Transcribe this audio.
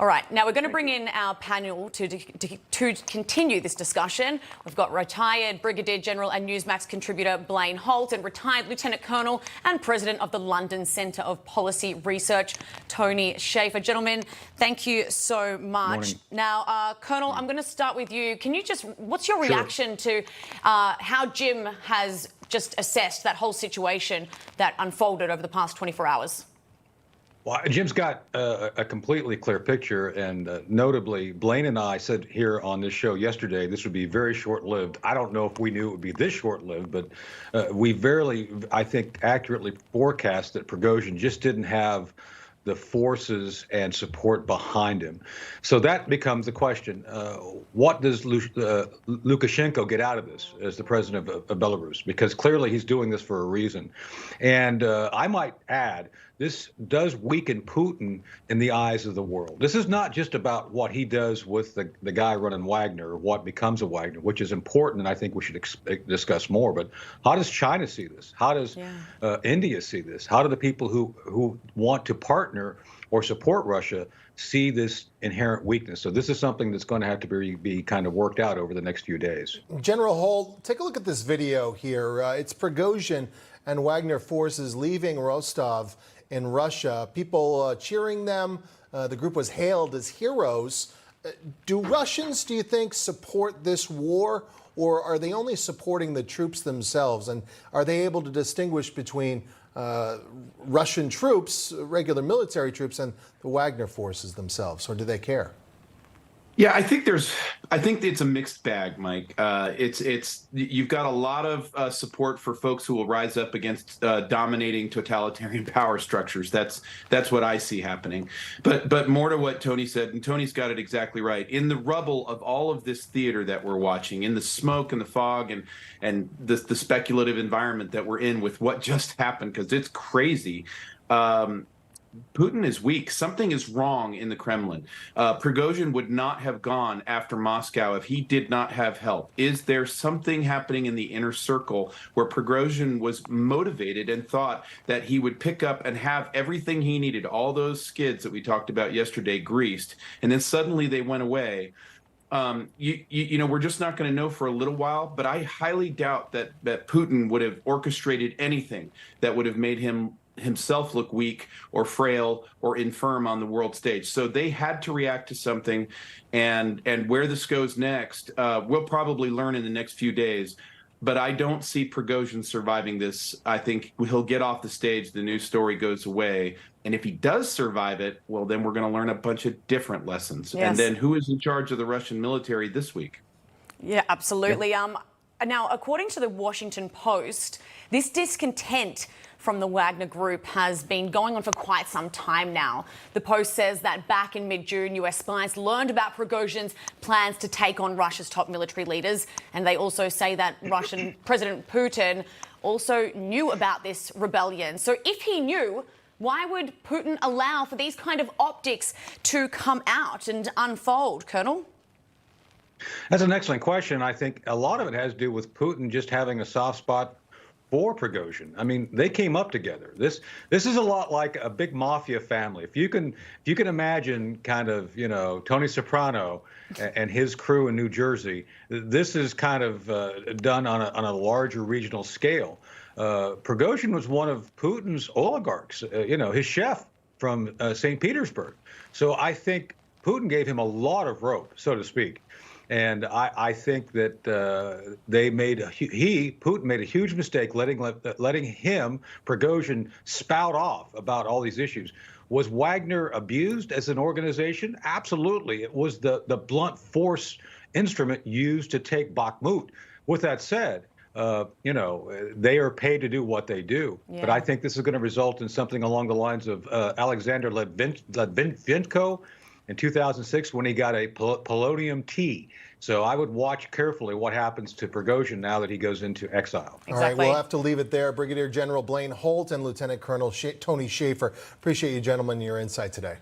All right, now we're going to bring in our panel to continue this discussion. We've got retired Brigadier General and Newsmax contributor Blaine Holt and retired Lieutenant Colonel and President of the London Centre of Policy Research, Tony Shaffer. Gentlemen, thank you so much. Morning. Now, Colonel, I'm going to start with you. Can you just, what's your reaction to how Jim has just assessed that whole situation that unfolded over the past 24 hours? Well, Jim's got a completely clear picture, and notably, Blaine and I said here on this show yesterday this would be very short-lived. I don't know if we knew it would be this short-lived, but we very, I think, accurately forecast that Prigozhin just didn't have the forces and support behind him. So that becomes the question. What does Lukashenko get out of this as the president of Belarus? Because clearly he's doing this for a reason. And I might add, this does weaken Putin in the eyes of the world. This is not just about what he does with the guy running Wagner or what becomes of Wagner, which is important, and I think we should discuss more. But how does China see this? How does India see this? How do the people who want to partner or support Russia see this inherent weakness? So this is something that's going to have to be kind of worked out over the next few days. General Holt, take a look at this video here. It's Prigozhin and Wagner forces leaving Rostov in Russia. People cheering them. The group was hailed as heroes. Do Russians, do you think, support this war, or are they only supporting the troops themselves? And are they able to distinguish between Russian troops, regular military troops, and the Wagner forces themselves, or do they care? Yeah, I think it's a mixed bag, Mike. You've got a lot of support for folks who will rise up against dominating totalitarian power structures. That's what I see happening. But more to what Tony said, and Tony's got it exactly right. In the rubble of all of this theater that we're watching, in the smoke and the fog and the speculative environment that we're in with what just happened, because it's crazy. Putin is weak. Something is wrong in the Kremlin. Prigozhin would not have gone after Moscow if he did not have help. Is there something happening in the inner circle where Prigozhin was motivated and thought that he would pick up and have everything he needed, all those skids that we talked about yesterday, greased, and then suddenly they went away? You know, we're just not going to know for a little while, but I highly doubt that Putin would have orchestrated anything that would have made himself look weak or frail or infirm on the world stage. So they had to react to something, and where this goes next, we'll probably learn in the next few days. But I don't see Prigozhin surviving this. I think he'll get off the stage, the news story goes away, and if he does survive it, well, then we're going to learn a bunch of different lessons. Yes. And then who is in charge of the Russian military this week? Yeah, absolutely. Yeah. Now, according to the Washington Post, this discontent from the Wagner Group has been going on for quite some time now. The Post says that back in mid-June, US spies learned about Prigozhin's plans to take on Russia's top military leaders. And they also say that Russian President Putin also knew about this rebellion. So if he knew, why would Putin allow for these kind of optics to come out and unfold, Colonel? That's an excellent question. I think a lot of it has to do with Putin just having a soft spot for Prigozhin. I mean, they came up together. This is a lot like a big mafia family. If you can imagine kind of, you know, Tony Soprano and his crew in New Jersey, this is kind of done on a larger regional scale. Prigozhin was one of Putin's oligarchs, you know, his chef from St. Petersburg. So I think Putin gave him a lot of rope, so to speak. And I think that Putin made a huge mistake letting him, Prigozhin, spout off about all these issues. Was Wagner abused as an organization? Absolutely. It was the blunt force instrument used to take Bakhmut. With that said, you know, they are paid to do what they do. Yeah. But I think this is going to result in something along the lines of Alexander Litvinenko in 2006 when he got a polonium T. So I would watch carefully what happens to Prigozhin now that he goes into exile. Exactly. All right, we'll have to leave it there. Brigadier General Blaine Holt and Lieutenant Colonel Tony Shaffer. Appreciate you gentlemen and your insight today.